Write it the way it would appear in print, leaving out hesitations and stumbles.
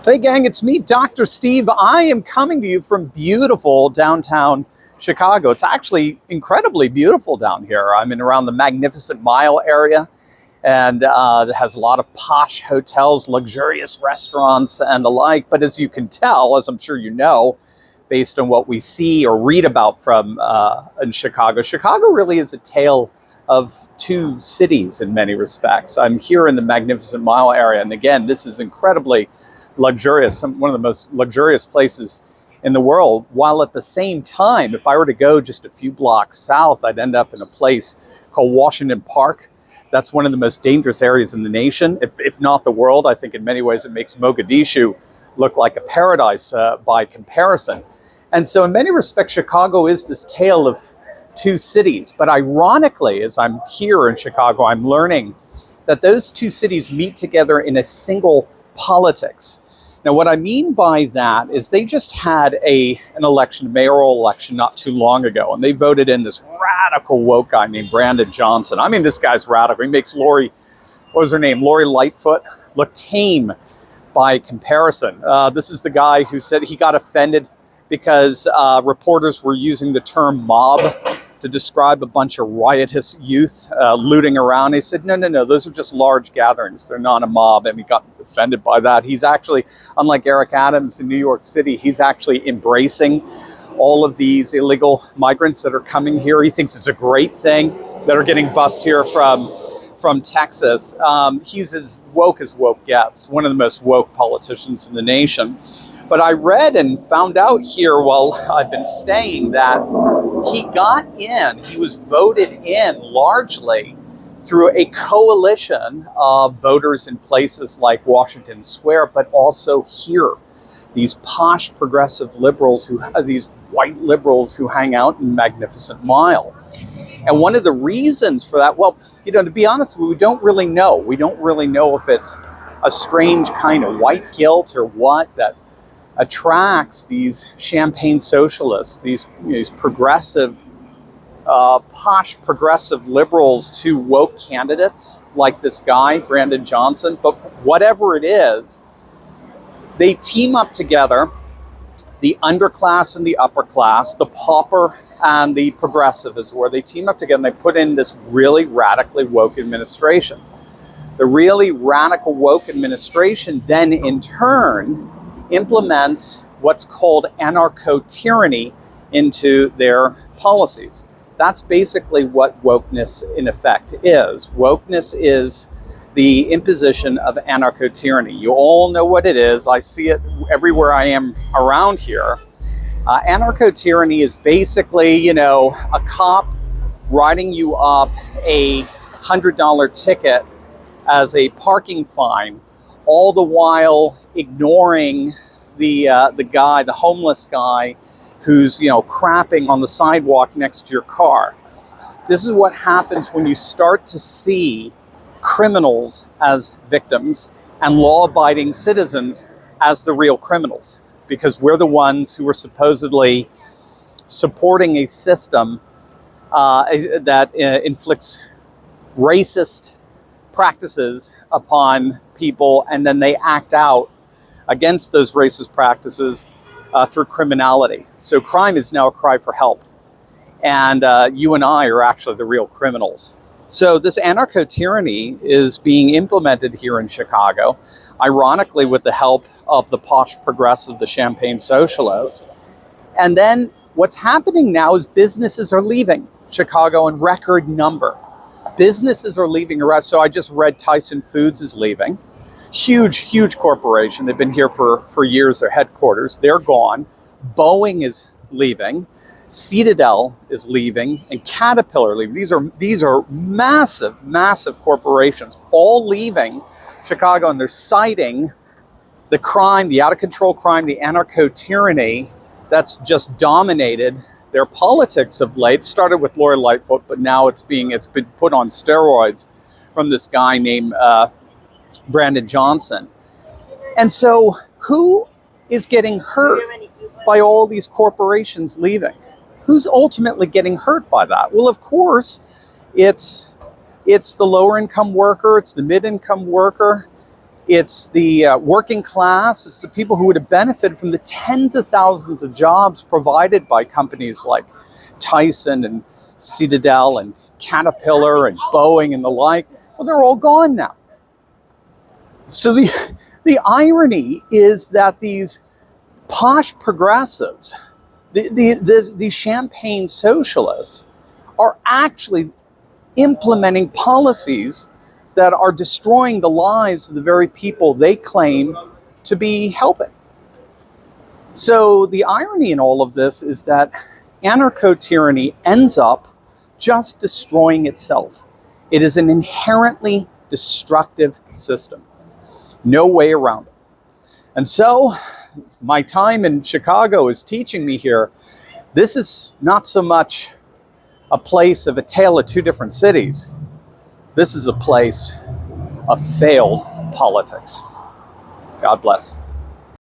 Hey gang, it's me, Dr. Steve. I am coming to you from beautiful downtown Chicago. It's actually incredibly beautiful down here. I'm in around the Magnificent Mile area, and it has a lot of posh hotels, luxurious restaurants, and the like. But as you can tell, as I'm sure you know, based on what we see or read about from in Chicago, Chicago really is a tale of two cities in many respects. I'm here in the Magnificent Mile area, and again, this is incredibly luxurious, one of the most luxurious places in the world, while at the same time, if I were to go just a few blocks south, I'd end up in a place called Washington Park. That's one of the most dangerous areas in the nation, if not the world. I think in many ways it makes Mogadishu look like a paradise by comparison. And so in many respects, Chicago is this tale of two cities. But ironically, as I'm here in Chicago, I'm learning that those two cities meet together in a single politics. Now, what I mean by that is they just had an election, a mayoral election not too long ago, and they voted in this radical woke guy named Brandon Johnson. I mean, this guy's radical. He makes Lori Lightfoot, look tame by comparison. This is the guy who said he got offended because reporters were using the term mob to describe a bunch of riotous youth looting around. He said, no, those are just large gatherings. They're not a mob. And he got offended by that. He's actually, unlike Eric Adams in New York City, he's actually embracing all of these illegal migrants that are coming here. He thinks it's a great thing that are getting bussed here from Texas. He's as woke gets, one of the most woke politicians in the nation. But I read and found out here while I've been staying that he was voted in largely through a coalition of voters in places like Washington Square, but also here. These posh progressive liberals, these white liberals who hang out in Magnificent Mile. And one of the reasons for that, well, to be honest, we don't really know. We don't really know if it's a strange kind of white guilt or what that attracts these champagne socialists, these progressive, posh progressive liberals to woke candidates like this guy, Brandon Johnson. But whatever it is, they team up together, the underclass and the upper class, the pauper and the progressive is where they team up together and they put in this really radically woke administration. The really radical woke administration then in turn implements what's called anarcho-tyranny into their policies. That's basically what wokeness in effect is. Wokeness is the imposition of anarcho-tyranny. You all know what it is. I see it everywhere I am around here. Anarcho-tyranny is basically, a cop writing you up a $100 ticket as a parking fine, all the while ignoring the homeless guy who's crapping on the sidewalk next to your car. This is what happens when you start to see criminals as victims and law-abiding citizens as the real criminals, because we're the ones who are supposedly supporting a system that inflicts racist practices upon people, and then they act out against those racist practices through criminality. So crime is now a cry for help. And you and I are actually the real criminals. So this anarcho-tyranny is being implemented here in Chicago, ironically with the help of the posh progressive, the champagne socialists. And then what's happening now is businesses are leaving Chicago in record number. Businesses are leaving. So I just read Tyson Foods is leaving. Huge corporation. They've been here for years, their headquarters. They're gone. Boeing is leaving. Citadel is leaving, and Caterpillar leaving. These are massive corporations all leaving Chicago, and they're citing the crime, the out-of-control crime, the anarcho-tyranny that's just dominated their politics of late. Started with Lori Lightfoot, but now it's been put on steroids from this guy named Brandon Johnson. And so who is getting hurt by all these corporations leaving? Who's ultimately getting hurt by that? Well, of course, it's the lower income worker, it's the mid-income worker, It's the working class. It's the people who would have benefited from the tens of thousands of jobs provided by companies like Tyson and Citadel and Caterpillar and Boeing and the like. Well, they're all gone now. So the irony is that these posh progressives, these champagne socialists, are actually implementing policies that are destroying the lives of the very people they claim to be helping. So the irony in all of this is that anarcho-tyranny ends up just destroying itself. It is an inherently destructive system. No way around it. And so my time in Chicago is teaching me here, this is not so much a place of a tale of two different cities. This is a place of failed politics. God bless.